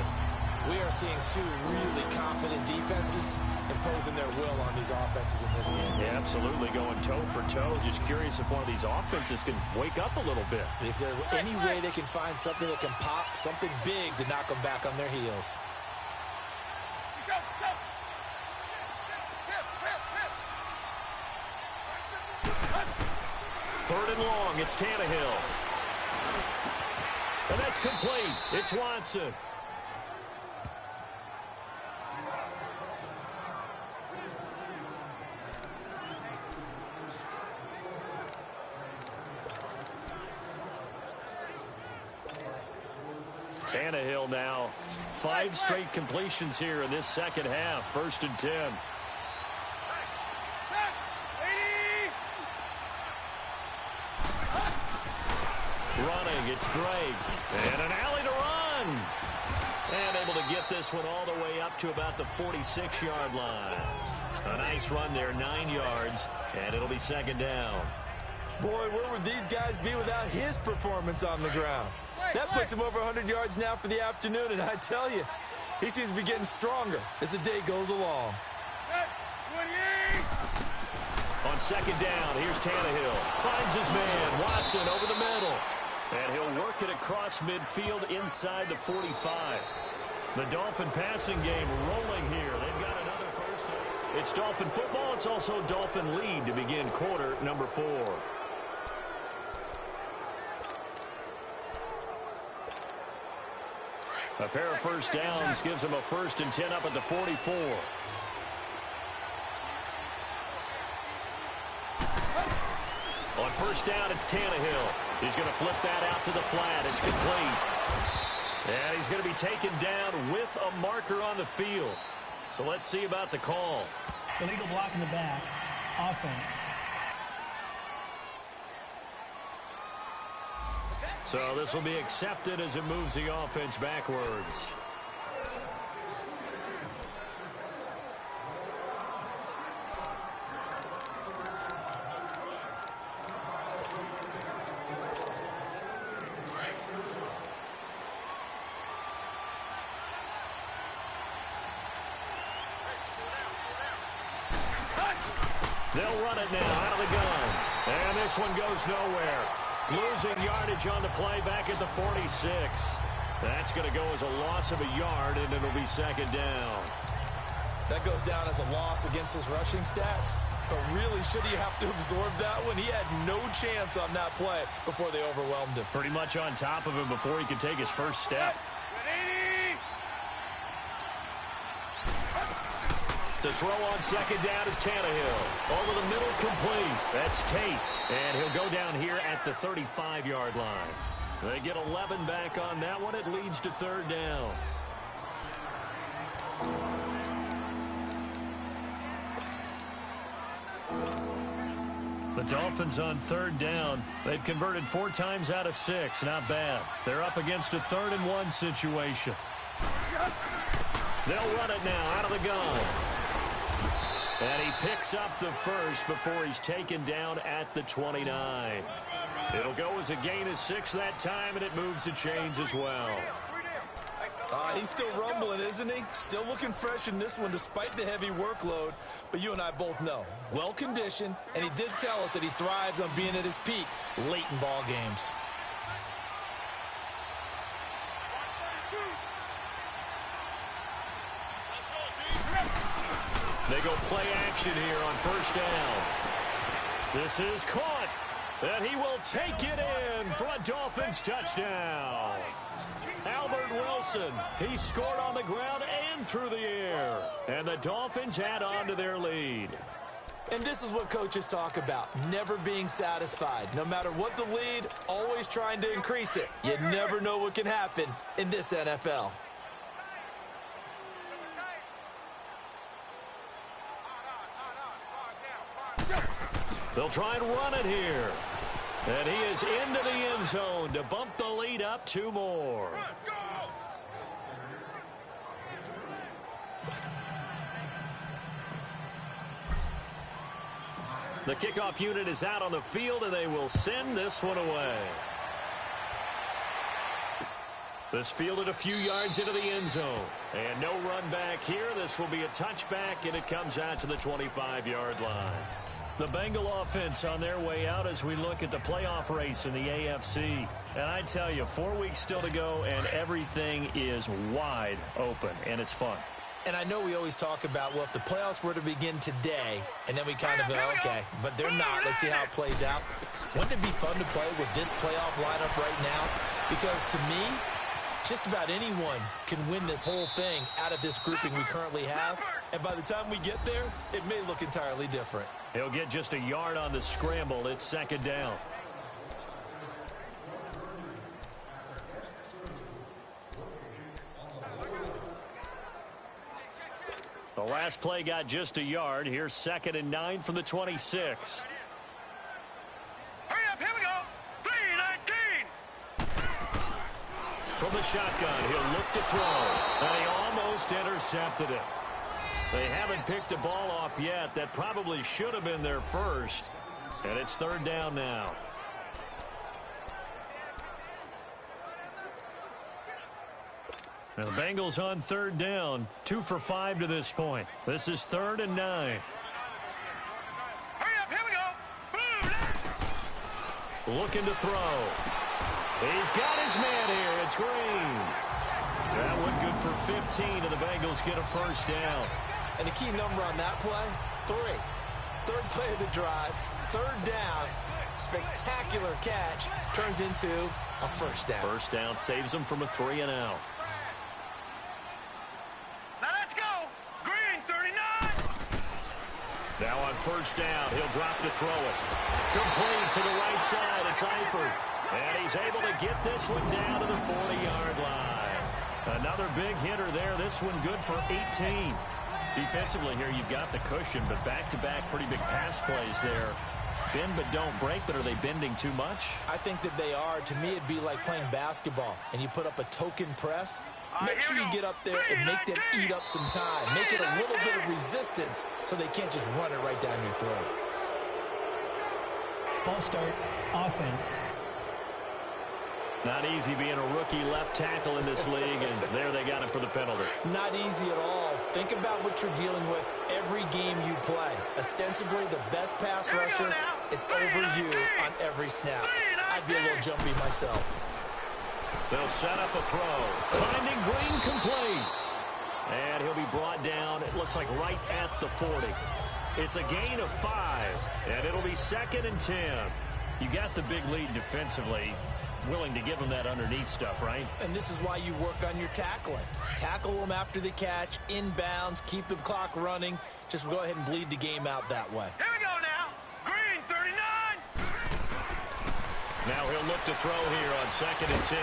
We are seeing 2 really confident defenses imposing their will on these offenses in this game. Yeah, absolutely, going toe for toe. Just curious if one of these offenses can wake up a little bit. Is there any way they can find something that can pop, something big to knock them back on their heels? Go, go. 3rd and long, it's Tannehill. And that's complete. It's Watson. Tannehill now 5 straight completions here in this second half. 1st and 10. Running, it's Drake. And an alley to run. And able to get this one all the way up to about the 46-yard line. A nice run there, 9 yards. And it'll be 2nd down. Boy, where would these guys be without his performance on the ground? That puts him over 100 yards now for the afternoon, and I tell you, he seems to be getting stronger as the day goes along. On 2nd down, here's Tannehill. Finds his man, Watson, over the middle. And he'll work it across midfield inside the 45. The Dolphin passing game rolling here. They've got another first down. It's Dolphin football. It's also Dolphin lead to begin quarter number 4. A pair of first downs gives them a 1st and 10 up at the 44. first down, it's Tannehill. He's going to flip that out to the flat. It's complete. And he's going to be taken down with a marker on the field. So let's see about the call. Illegal block in the back. Offense. So this will be accepted as it moves the offense backwards. They'll run it now out of the gun. And this one goes nowhere. Losing yardage on the play back at the 46. That's going to go as a loss of a yard, and it'll be second down. That goes down as a loss against his rushing stats. But really, should he have to absorb that one? He had no chance on that play before they overwhelmed him. Pretty much on top of him before he could take his first step. To throw on second down is Tannehill. Over the middle, complete. That's Tate. And he'll go down here at the 35-yard line. They get 11 back on that one. It leads to third down. The Dolphins on third down. They've converted 4 times out of 6. Not bad. They're up against a 3rd-and-1 situation. They'll run it now out of the gun. And he picks up the first before he's taken down at the 29. It'll go as a gain of 6 that time, and it moves the chains as well. He's still rumbling, isn't he? Still looking fresh in this one despite the heavy workload. But you and I both know, well-conditioned, and he did tell us that he thrives on being at his peak late in ball games. They go play action here on first down. This is caught, and he will take it in for a Dolphins touchdown. Albert Wilson, he scored on the ground and through the air. And the Dolphins add on to their lead. And this is what coaches talk about, never being satisfied. No matter what the lead, always trying to increase it. You never know what can happen in this NFL. They'll try and run it here. And he is into the end zone to bump the lead up 2 more. The kickoff unit is out on the field, and they will send this one away. This fielded a few yards into the end zone. And no run back here. This will be a touchback, and it comes out to the 25-yard line. The Bengal offense on their way out as we look at the playoff race in the AFC. And I tell you, 4 weeks still to go, and everything is wide open, and it's fun. And I know we always talk about, well, if the playoffs were to begin today, and then we kind of go, okay, but they're not. Let's see how it plays out. Wouldn't it be fun to play with this playoff lineup right now? Because to me, just about anyone can win this whole thing out of this grouping we currently have. And by the time we get there, it may look entirely different. He'll get just a yard on the scramble. It's second down. The last play got just a yard. Here's 2nd and 9 from the 26. Hurry up, here we go. 3-19. From the shotgun, he'll look to throw. And he almost intercepted it. They haven't picked a ball off yet. That probably should have been their first. And it's third down now. Now the Bengals on third down. 2 for 5 to this point. This is 3rd and 9. Hurry up, here we go. Boom. Looking to throw. He's got his man here. It's Green. That one good for 15, and the Bengals get a first down. And the key number on that play, 3. Third play of the drive, third down, spectacular catch, turns into a first down. First down saves them from a 3-and-out. Now let's go. Green, 39. Now on first down, he'll drop to throw it. Complete to the right side. It's Eifert. And he's able to get this one down to the 40-yard line. Another big hitter there. This one good for 18. Defensively here, you've got the cushion, but back-to-back pretty big pass plays there. Bend but don't break, but are they bending too much? I think that they are. To me, it'd be like playing basketball, and you put up a token press. Make sure you get up there and make them eat up some time. Make it a little bit of resistance so they can't just run it right down your throat. Ball start, offense. Not easy being a rookie left tackle in this league, and there they got it for the penalty. Not easy at all. Think about what you're dealing with every game you play. Ostensibly, the best pass rusher is over you on every snap. I'd be a little jumpy myself. They'll set up a throw. Finding Green complete. And he'll be brought down, it looks like right at the 40. It's a gain of 5, and it'll be 2nd and 10. You got the big lead defensively. Willing to give them that underneath stuff, right? And this is why you work on your tackling. Tackle them after the catch, inbounds, keep the clock running. Just go ahead and bleed the game out that way. Here we go now. Green, 39. Now he'll look to throw here on 2nd and 10.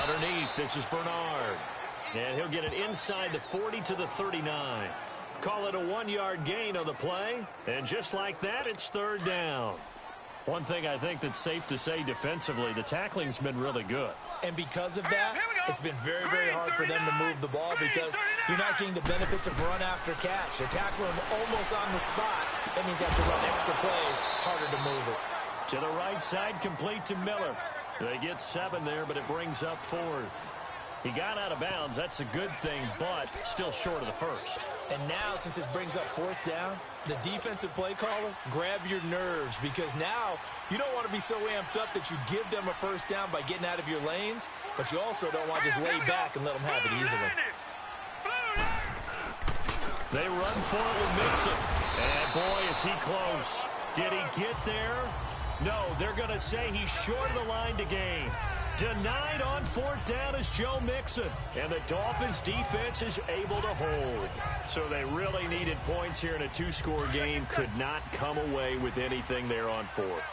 Underneath, this is Bernard. And he'll get it inside the 40 to the 39. Call it a 1-yard gain on the play. And just like that, it's 3rd down. One thing I think that's safe to say defensively, the tackling's been really good. And because of that, it's been very, very hard for them to move the ball because you're not getting the benefits of run after catch. They're tackling them almost on the spot. That means you have to run extra plays, harder to move it. To the right side, complete to Miller. They get 7 there, but it brings up 4th. He got out of bounds. That's a good thing, but still short of the 1st. And now, since this brings up 4th down, the defensive play caller, grab your nerves because now you don't want to be so amped up that you give them a 1st down by getting out of your lanes, but you also don't want to just lay back and let them have it easily. They run for it with Mixon. And boy, is he close. Did he get there? No, they're going to say he's short of the line to gain. Denied on 4th down is Joe Mixon. And the Dolphins defense is able to hold. So they really needed points here in a 2-score game. Could not come away with anything there on 4th.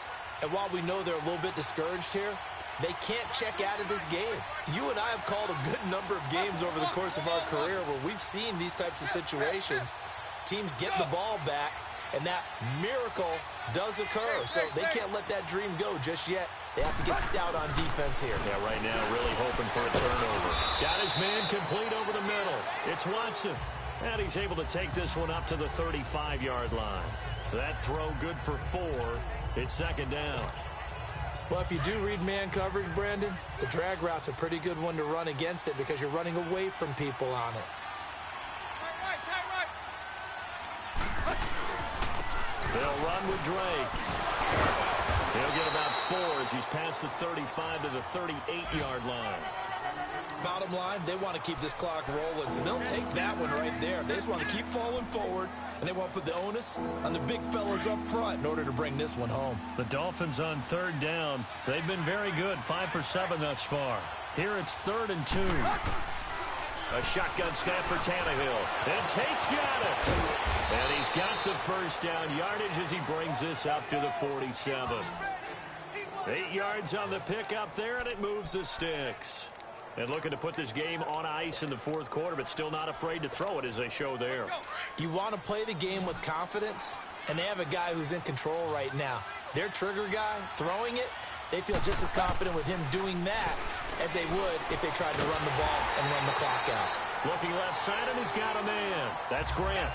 And while we know they're a little bit discouraged here, they can't check out of this game. You and I have called a good number of games over the course of our career where we've seen these types of situations. Teams get the ball back, and that miracle does occur. So they can't let that dream go just yet. They have to get stout on defense here. Yeah, right now really hoping for a turnover. Got his man complete over the middle. It's Watson. And he's able to take this one up to the 35-yard line. That throw good for 4. It's 2nd down. Well, if you do read man coverage, Brandon, the drag route's a pretty good one to run against it because you're running away from people on it. They'll run with Drake. He'll get about 4 as he's past the 35 to the 38-yard line. Bottom line, they want to keep this clock rolling, so they'll take that one right there. They just want to keep falling forward, and they want to put the onus on the big fellas up front in order to bring this one home. The Dolphins on 3rd down. They've been very good, 5 for 7 thus far. Here it's 3rd and 2. A shotgun snap for Tannehill. And Tate's got it. And he's got the 1st down yardage as he brings this up to the 47. 8 yards on the pickup there, and it moves the sticks. And looking to put this game on ice in the 4th quarter, but still not afraid to throw it as they show there. You want to play the game with confidence, and they have a guy who's in control right now. Their trigger guy, throwing it, they feel just as confident with him doing that as they would if they tried to run the ball and run the clock out. Looking left side, and he's got a man. That's Grant.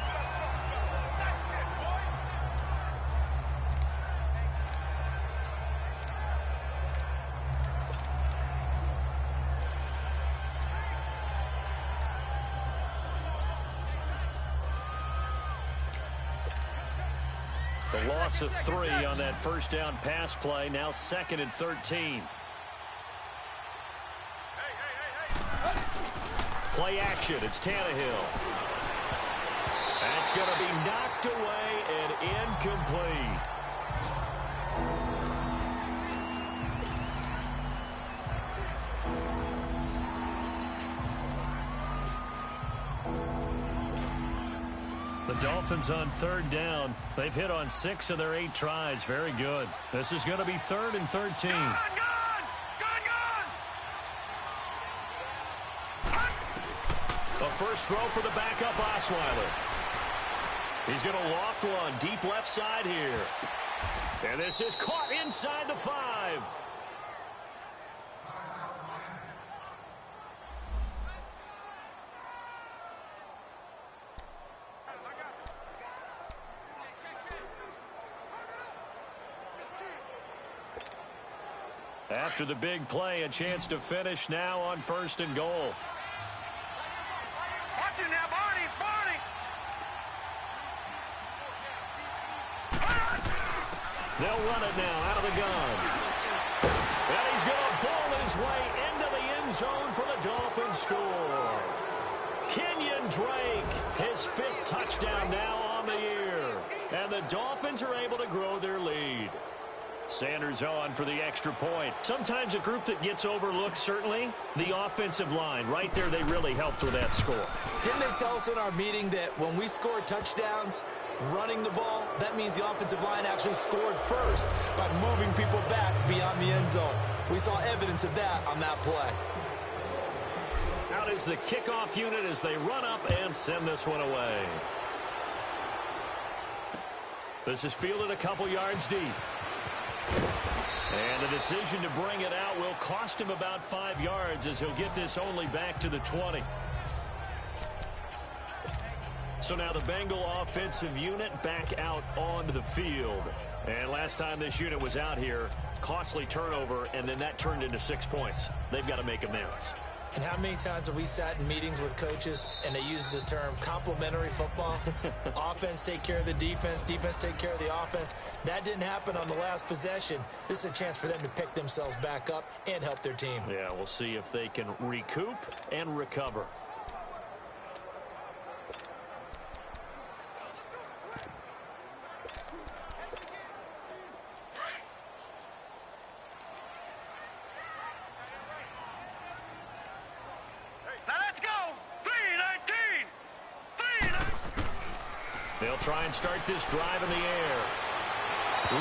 The loss of 3 on that 1st down pass play. Now 2nd and 13. Play action. It's Tannehill. That's going to be knocked away and incomplete. The Dolphins on third down. They've hit on 6 of their 8 tries. Very good. This is going to be 3rd and 13. Gone! A first throw for the backup Osweiler. He's going to loft one deep left side here. And this is caught inside the 5. After the big play, a chance to finish now on 1st and goal. Watch it now, Barney! They'll run it now out of the gun. And he's going to ball his way into the end zone for the Dolphins score. Kenyon Drake, his 5th touchdown now on the year. And the Dolphins are able to grow their lead. Sanders on for the extra point. Sometimes a group that gets overlooked, certainly, the offensive line. Right there, they really helped with that score. Didn't they tell us in our meeting that when we score touchdowns running the ball, that means the offensive line actually scored first by moving people back beyond the end zone? We saw evidence of that on that play. Out is the kickoff unit as they run up and send this one away. This is fielded a couple yards deep. And the decision to bring it out will cost him about 5 yards as he'll get this only back to the 20. So now the Bengal offensive unit back out onto the field. And last time this unit was out here, costly turnover, and then that turned into 6 points. They've got to make amends. And how many times have we sat in meetings with coaches and they use the term complementary football? Offense take care of the defense, defense take care of the offense. That didn't happen on the last possession. This is a chance for them to pick themselves back up and help their team. Yeah, we'll see if they can recoup and recover. They'll try and start this drive in the air.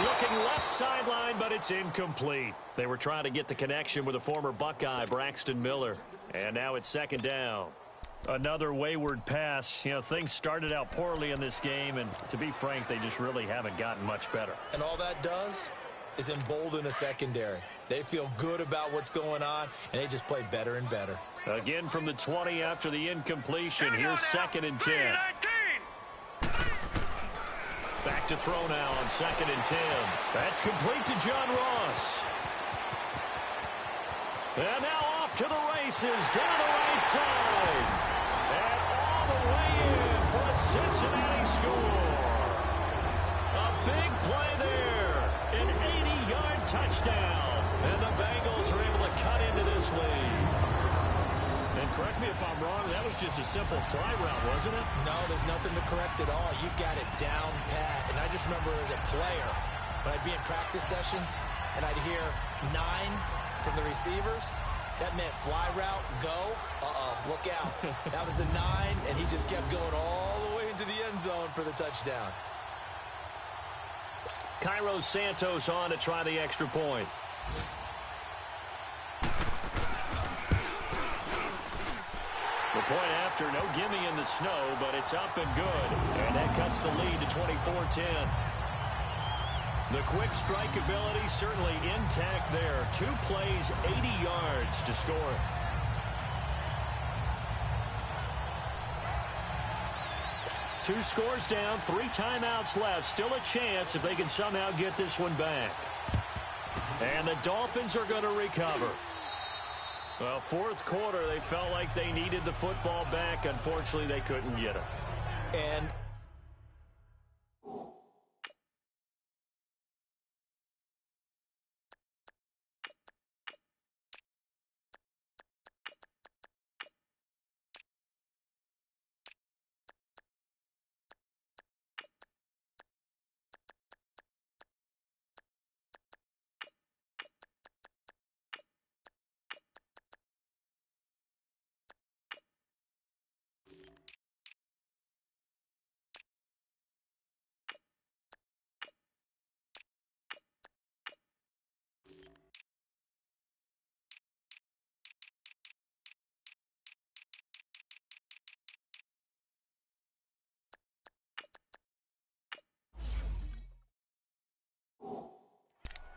Looking left sideline, but it's incomplete. They were trying to get the connection with a former Buckeye, Braxton Miller. And now it's 2nd down. Another wayward pass. You know, things started out poorly in this game, and to be frank, they just really haven't gotten much better. And all that does is embolden a secondary. They feel good about what's going on, and they just play better and better. Again from the 20 after the incompletion. Here's 2nd and 10. Back to throw now on 2nd and 10. That's complete to John Ross. And now off to the races down the right side. And all the way in for a Cincinnati score. A big play there. An 80-yard touchdown. And the Bengals are able to cut into this lead. And correct me if I'm wrong, that was just a simple fly route, wasn't it? No, there's nothing to correct at all. You got it down pat. And I just remember as a player, when I'd be in practice sessions and I'd hear 9 from the receivers, that meant fly route, go, look out. That was the 9, and he just kept going all the way into the end zone for the touchdown. Cairo Santos on to try the extra point. The point after, no gimme in the snow, but it's up and good. And that cuts the lead to 24-10. The quick strike ability certainly intact there. 2 plays, 80 yards to score. Two scores down, 3 timeouts left. Still a chance if they can somehow get this one back. And the Dolphins are going to recover. Well, 4th quarter, they felt like they needed the football back. Unfortunately, they couldn't get it. And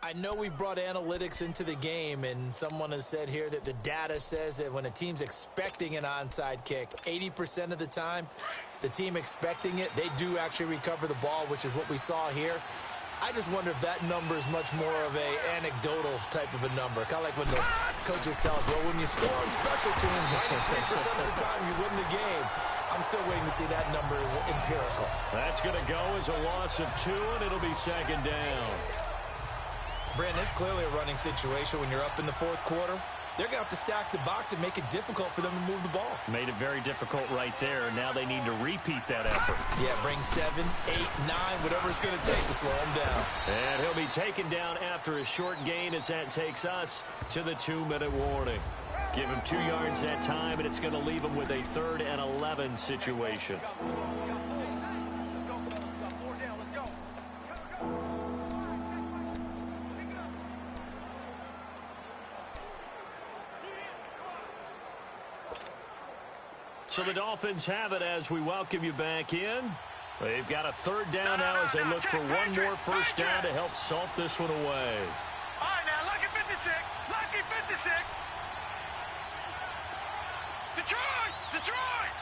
I know we've brought analytics into the game, and someone has said here that the data says that when a team's expecting an onside kick, 80% of the time, the team expecting it, they do actually recover the ball, which is what we saw here. I just wonder if that number is much more of a anecdotal type of a number. Kind of like when the coaches tell us, well, when you score on special teams, 93% of the time you win the game. I'm still waiting to see that number as empirical. That's going to go as a loss of 2, and it'll be second down. Brandon, it's clearly a running situation when you're up in the fourth quarter. They're going to have to stack the box and make it difficult for them to move the ball. Made it very difficult right there. Now they need to repeat that effort. Yeah, bring 7, 8, 9, whatever it's going to take to slow him down. And he'll be taken down after a short gain as that takes us to the 2-minute warning. Give him 2 yards that time, and it's going to leave him with a 3rd and 11 situation. So the Dolphins have it as we welcome you back in. They've got a 3rd down now as they look for one more first down to help salt this one away. All right, now, lucky 56. Lucky 56. Detroit! Detroit!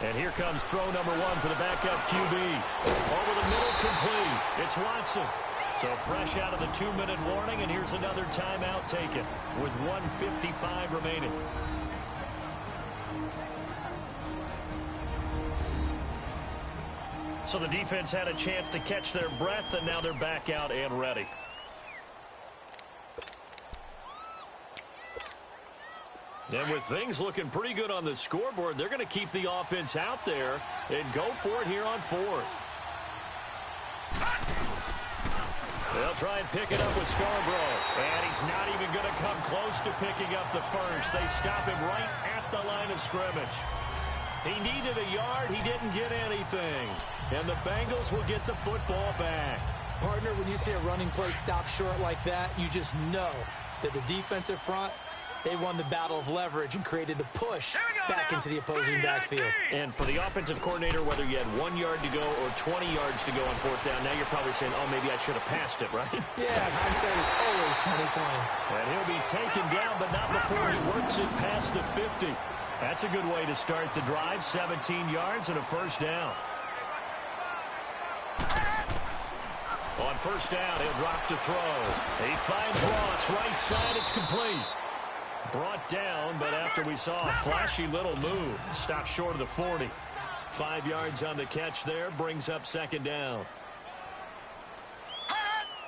And here comes throw number 1 for the backup QB. Over the middle, complete. It's Watson. So fresh out of the 2-minute warning, and here's another timeout taken with 1:55 remaining. So the defense had a chance to catch their breath, and now they're back out and ready. And with things looking pretty good on the scoreboard, they're going to keep the offense out there and go for it here on 4th. They'll try and pick it up with Scarborough. And he's not even going to come close to picking up the first. They stop him right at the line of scrimmage. He needed a yard. He didn't get anything. And the Bengals will get the football back. Partner, when you see a running play stop short like that, you just know that the defensive front, they won the battle of leverage and created the push back into the opposing backfield. And for the offensive coordinator, whether you had 1 yard to go or 20 yards to go on 4th down, now you're probably saying, oh, maybe I should have passed it, right? Yeah, hindsight is always 20/20. And he'll be taken down, but not before he works it past the 50. That's a good way to start the drive. 17 yards and a first down. On first down, he'll drop to throw. He finds Ross, right side, it's complete. Brought down, but after we saw a flashy little move, stopped short of the 40. 5 yards on the catch there, brings up second down.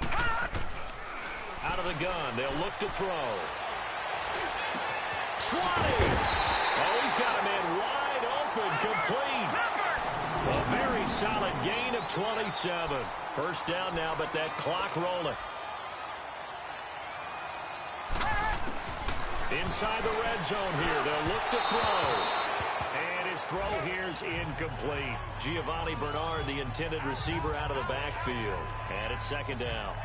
Out of the gun, they'll look to throw. 20! Oh, he's got a man wide open, complete. A very solid gain of 27. First down now, but that clock rolling. Inside the red zone here, they'll look to throw. And his throw here's incomplete. Giovanni Bernard, the intended receiver, out of the backfield. And it's second down.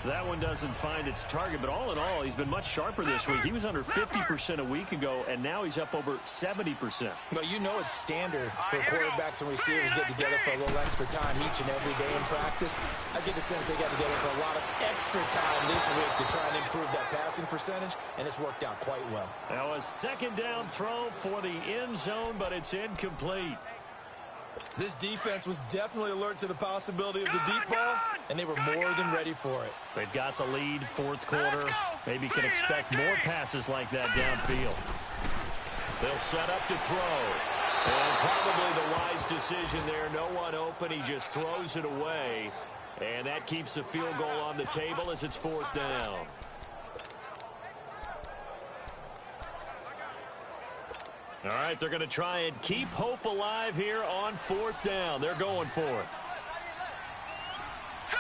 That one doesn't find its target, but all in all, he's been much sharper this week. He was under 50% a week ago, and now he's up over 70%. Well, you know it's standard for quarterbacks and receivers get together for a little extra time each and every day in practice. I get the sense they got together for a lot of extra time this week to try and improve that passing percentage, and it's worked out quite well. Now a second down throw for the end zone, but it's incomplete. This defense was definitely alert to the possibility of the deep ball, and they were more than ready for it. They've got the lead, fourth quarter. Maybe can expect more passes like that downfield. They'll set up to throw. And probably the wise decision there. No one open. He just throws it away. And that keeps the field goal on the table as it's fourth down. All right, they're going to try and keep hope alive here on fourth down. They're going for it. Set.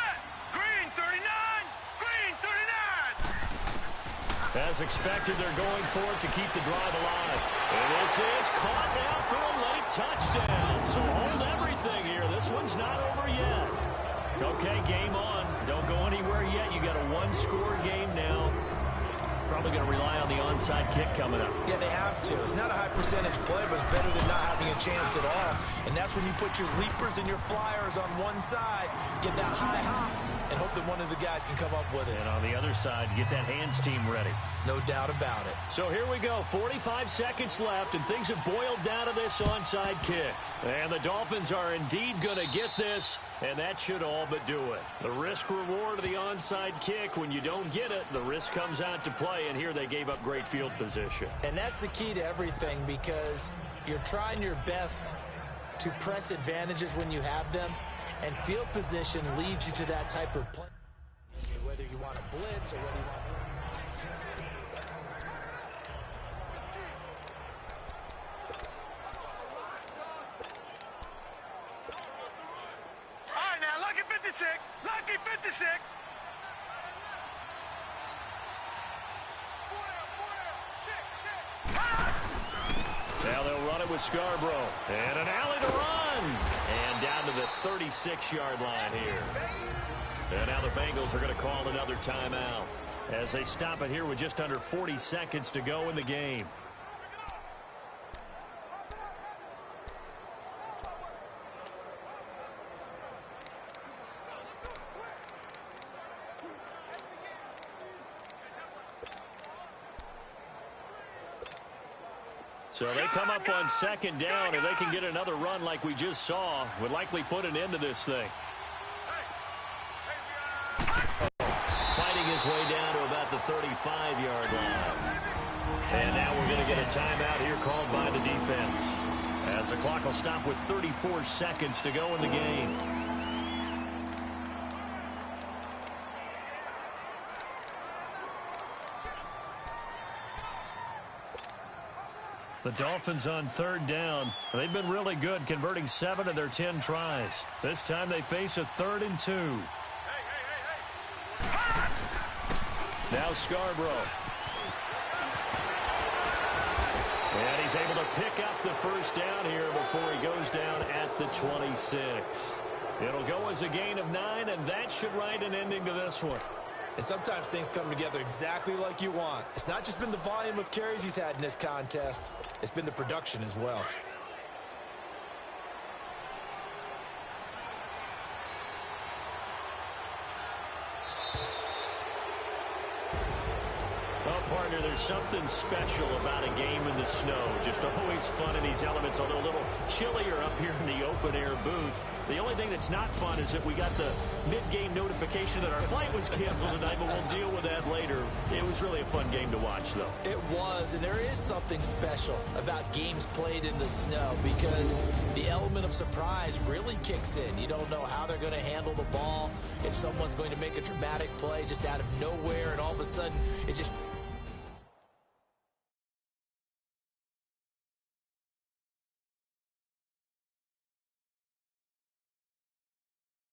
Green 39. Green 39. As expected, they're going for it to keep the drive alive. And this is caught now for a late touchdown. So hold everything here. This one's not over yet. Okay, game on. Don't go anywhere yet. You got a one-score game now. probably going to rely on the onside kick coming up. Yeah, they have to. It's not a high percentage play, but it's better than not having a chance at all. And that's when you put your leapers and your flyers on one side, get that high hop, and hope that one of the guys can come up with it. And on the other side, get that hands team ready. No doubt about it. So here we go. 45 seconds left, and things have boiled down to this onside kick. And the Dolphins are indeed going to get this, and that should all but do it. The risk-reward of the onside kick, when you don't get it, the risk comes out to play, and here they gave up great field position. And that's the key to everything, because you're trying your best to press advantages when you have them, and field position leads you to that type of play. Whether you want to blitz or whether you want to... All right, now, lucky 56. Lucky 56. Now they'll run it with Scarborough. And an alley to run. And down to the 36-yard line here. And now the Bengals are going to call another timeout as they stop it here with just under 40 seconds to go in the game. So they come up on second down, and they can get another run like we just saw. Would likely put an end to this thing. Fighting his way down to about the 35-yard line. And now we're going to get a timeout here called by the defense, as the clock will stop with 34 seconds to go in the game. The Dolphins on third down. They've been really good, converting 7 of their 10 tries. This time they face a 3rd and 2. Now Scarborough. And he's able to pick up the first down here before he goes down at the 26. It'll go as a gain of 9, and that should write an ending to this one. And sometimes things come together exactly like you want. It's not just been the volume of carries he's had in this contest. It's been the production as well. Well, partner, there's something special about a game in the snow. Just always fun in these elements, although a little chillier up here in the open-air booth. The only thing that's not fun is that we got the mid-game notification that our flight was canceled tonight, but we'll deal with that later. It was really a fun game to watch, though. It was, and there is something special about games played in the snow because the element of surprise really kicks in. You don't know how they're going to handle the ball, if someone's going to make a dramatic play just out of nowhere, and all of a sudden it just